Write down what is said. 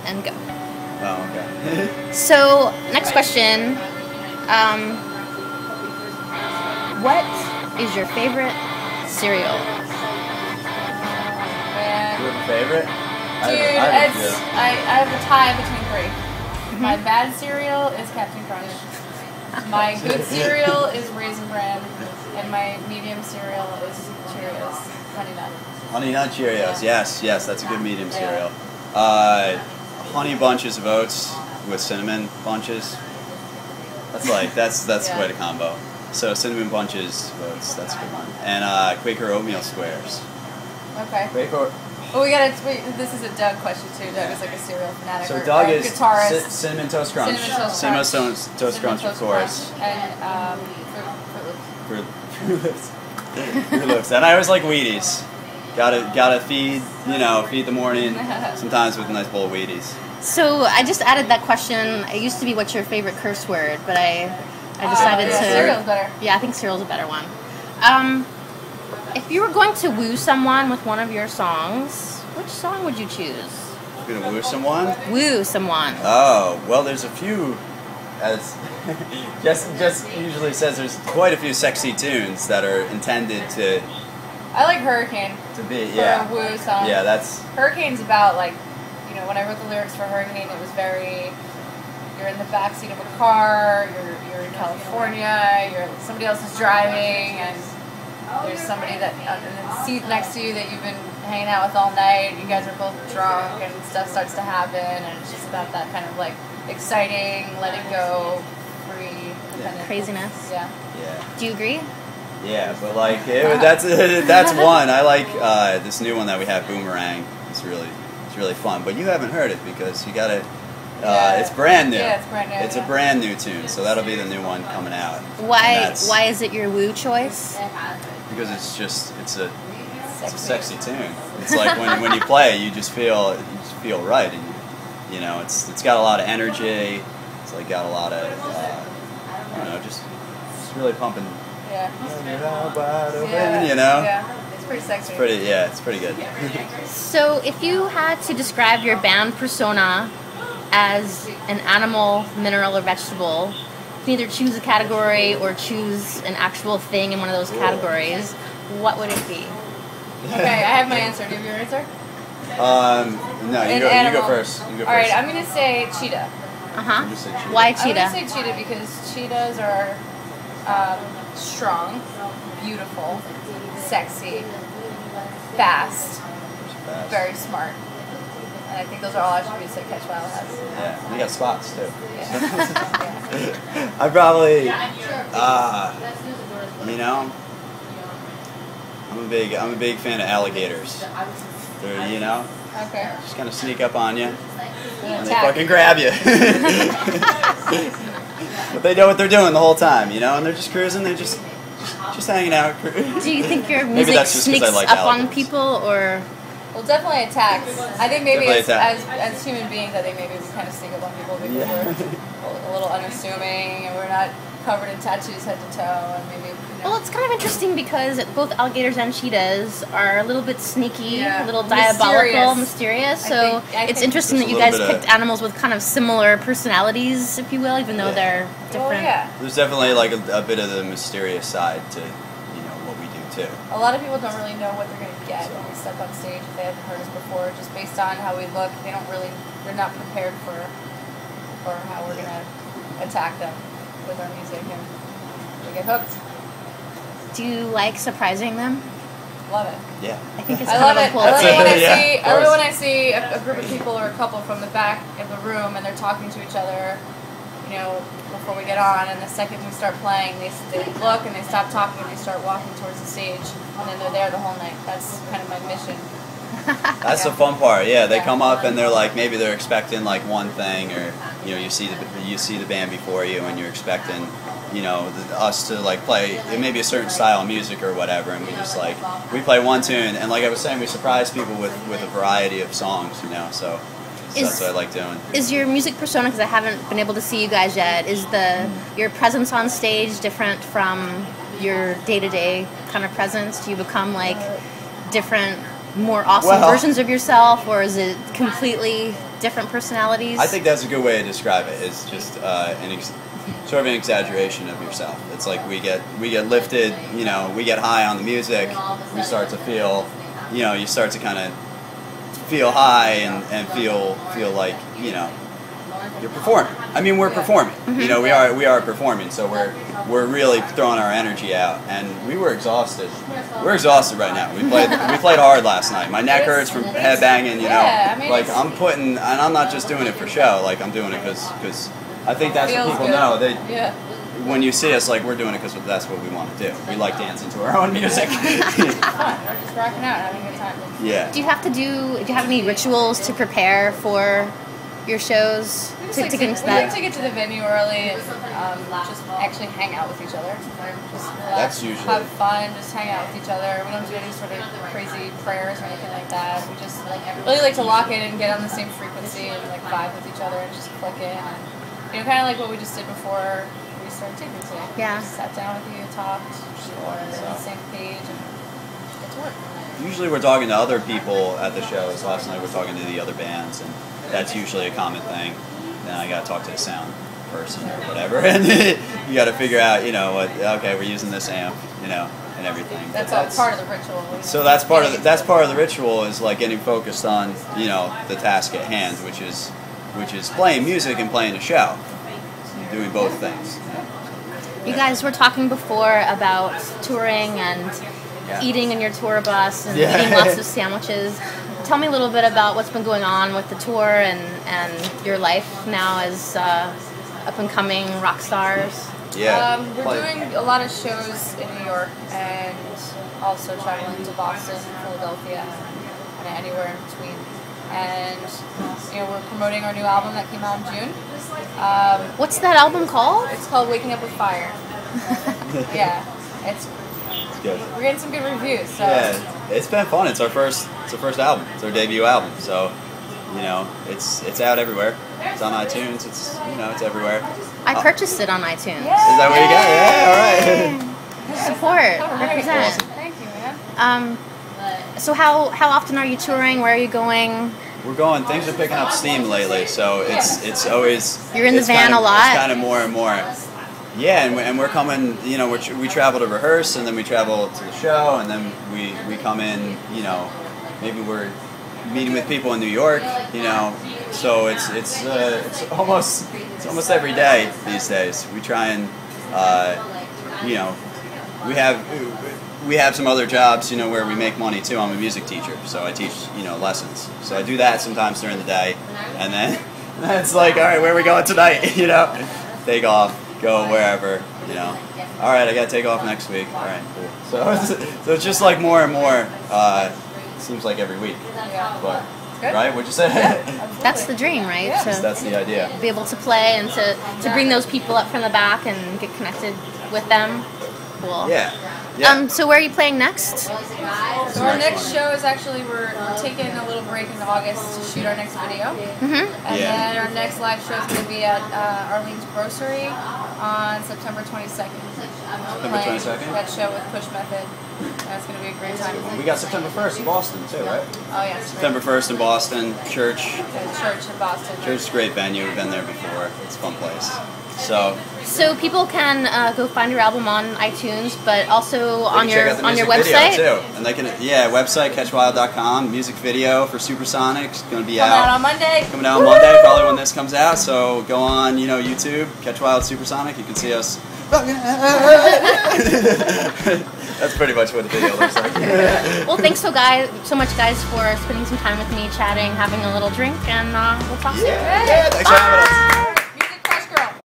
and go. Oh, okay. So, next question. What is your favorite cereal? Man. You have a favorite? Dude, I have a tie between 3. My bad cereal is Captain Crunch. My good cereal is Raisin Bran. And my medium cereal is Cheerios. Honey Nut. Honey Nut Cheerios, yes, that's a good medium cereal. Honey bunches of oats with cinnamon bunches. That's quite a combo. So cinnamon bunches of oats, that's a good one. And Quaker oatmeal squares. Okay. Quaker. Well, we gotta wait. This is a Doug question too. Doug is like a cereal fanatic. So Doug is guitarist. Cinnamon Toast Crunch. Cinnamon Toast Crunch, of course. And Fruit Loops. Fruit Loops. And I always like Wheaties. Gotta feed the morning. Sometimes with a nice bowl of Wheaties. So I just added that question. It used to be what's your favorite curse word, but I decided to. Cereal's better. Yeah, I think cereal's a better one. If you were going to woo someone with one of your songs, which song would you choose? You're gonna woo someone? Woo someone. Oh, well, there's a few. As Jess usually says, there's quite a few sexy tunes that are intended to. I like Hurricane. To be, for a woo song. Yeah, that's. Hurricane's about when I wrote the lyrics for Hurricane, it was very. You're in the backseat of a car. You're in California. Somebody else is driving, and there's somebody that in the seat next to you that you've been hanging out with all night. You guys are both drunk, and stuff starts to happen, and it's just about that kind of exciting, let it go, free, craziness. Yeah. Do you agree? Yeah, but that's one. I like this new one that we have, Boomerang. It's really fun. But you haven't heard it because you gotta. It's brand new. Yeah, it's brand new. It's a brand new tune, so that'll be the new one coming out. Why is it your woo choice? Because it's a sexy tune. It's like when you play, you just feel right, and it's got a lot of energy. It's got a lot of just really pumping. Yeah. Yeah. It's pretty sexy. It's pretty good. So if you had to describe your band persona as an animal, mineral, or vegetable, you can either choose a category or choose an actual thing in one of those categories. What would it be? Okay, I have my answer. Do you have your answer? No, you go first. All right, I'm gonna say cheetah. Why cheetah? I'm gonna say cheetah because cheetahs are strong, beautiful, sexy, fast, very smart. And I think those are all attributes that Catch Wild has. Yeah, and they got spots too. Yeah. I probably, I'm a big fan of alligators. They're, Okay. just kind of sneak up on you, and they attack. fucking grab you. But they know what they're doing the whole time, and they're just cruising. They're just hanging out. Do you think your music sneaks up on people, or? Well, definitely attacks. I think maybe as human beings, I think maybe we kind of sneak up on people because we're a little unassuming and we're not covered in tattoos head to toe, and maybe. Well, it's kind of interesting because both alligators and cheetahs are a little bit sneaky, a little diabolical, mysterious. So it's interesting that you guys picked animals with kind of similar personalities, if you will, even though they're different. Well, yeah. There's definitely a bit of the mysterious side to what we do too. A lot of people don't really know what they're going to get when we step on stage if they haven't heard us before. Just based on how we look, they're not prepared for how we're going to attack them with our music, and they get hooked. Do you like surprising them? Love it. Yeah. I think it's I kind love of a it. cool I love it when I thing. see a group of people or a couple from the back of the room and they're talking to each other, before we get on, and the second we start playing, they look and they stop talking and they start walking towards the stage, and then they're there the whole night. That's kind of my mission. That's the fun part. Yeah, they come up and they're maybe they're expecting one thing, or you see the band before you and you're expecting us to play maybe a certain style of music or whatever, and we play one tune, and like I was saying, we surprise people with a variety of songs, so that's what I like doing. Is your music persona, because I haven't been able to see you guys yet, is your presence on stage different from your day-to-day kind of presence? Do you become different, more awesome versions of yourself, or is it completely different personalities? I think that's a good way to describe it. It's just sort of an exaggeration of yourself. It's like we get lifted, you know, we get high on the music, we start to feel, you know, you start to kind of feel high and feel like, you know, you're performing. I mean, we're performing. You know, we are performing, so we're really throwing our energy out. And we were exhausted. We're exhausted right now. We played hard last night. My neck hurts from headbanging. You know, I mean, like I'm putting, and I'm not just doing it for show. Like I'm doing it because I think that's what people good. know. When you see us, like we're doing it because that's what we want to do. We like dancing to our own music. Fun. We're just rocking out, having a good time. Yeah. Do you have any rituals to prepare for your shows to get into that? We like to get to the venue early and just actually hang out with each other. Just That's usually have fun, just hang out with each other. We don't do any sort of crazy prayers or anything like that. We just really like to lock in and get on the same frequency and like vibe with each other and just click in. And, you know, kind of like what we just did before we started taping today. Yeah. We just sat down with you, talked, we're on the same page, and get to work. Usually we're talking to other people at the shows. Last night we're talking to the other bands, and that's usually a common thing. Then I got to talk to the sound person or whatever, and you got to figure out, you know, okay, we're using this amp, you know, and everything. That's all part of the ritual. So that's part of the ritual is like getting focused on, you know, the task at hand, which is playing music and playing a show, doing both things. You guys were talking before about touring and eating in your tour bus and eating lots of sandwiches. Tell me a little bit about what's been going on with the tour and your life now as up-and-coming rock stars. Yeah. We're doing a lot of shows in New York and also traveling to Boston, Philadelphia, and anywhere in between. And, you know, we're promoting our new album that came out in June. What's that album called? It's called Waking Up with Fire. Yeah, it's good. We're getting some good reviews. So. Yeah, it's been fun. It's our first album. It's our debut album. So, you know, it's out everywhere. It's on iTunes. It's, you know, it's everywhere. I purchased it on iTunes. Is that what you got? Yeah, all right. Support, represent. Thank you, man. So how often are you touring? Where are you going? We're going. Things are picking up steam lately, so it's always. You're in the van a lot. It's kind of more and more. Yeah, and we're coming. You know, we travel to rehearse, and then we travel to the show, and then we come in. You know, maybe we're meeting with people in New York. You know, so it's almost every day these days. We try and you know, we have some other jobs, you know, where we make money too. I'm a music teacher, so I teach, you know, lessons. So I do that sometimes during the day, and then it's like, all right, where are we going tonight? You know, take off, go wherever. You know, all right, I got to take off next week. All right, cool. So it's just like more and more. Seems like every week. Yeah. But Good. right, what'd you say? That's the dream, right? Yeah. So That's the idea. be able to play and to bring those people up from the back and get connected with them. Cool. Yeah. Yeah. So where are you playing next? So our next show is actually, we're taking a little break in August to shoot our next video. Mm-hmm. And then our next live show is going to be at Arlene's Grocery on September 22nd. September 22nd? That show with Push Method. That's going to be a great time. We got September 1st in Boston too, right? Oh, yes. September 1st in Boston, church. The church in Boston. Church is a great venue. We've been there before. It's a fun place. So people can go find your album on iTunes, but also on your music website video too. And they can website catchwild.com. Music video for Supersonic is going to be Coming out on Monday. Coming out on Monday, probably when this comes out. So go on, you know, YouTube, Catch Wild Supersonic. You can see us. That's pretty much what the video looks like. Well, thanks so much, guys, for spending some time with me, chatting, having a little drink, and we'll talk soon. Yeah, thanks for having us.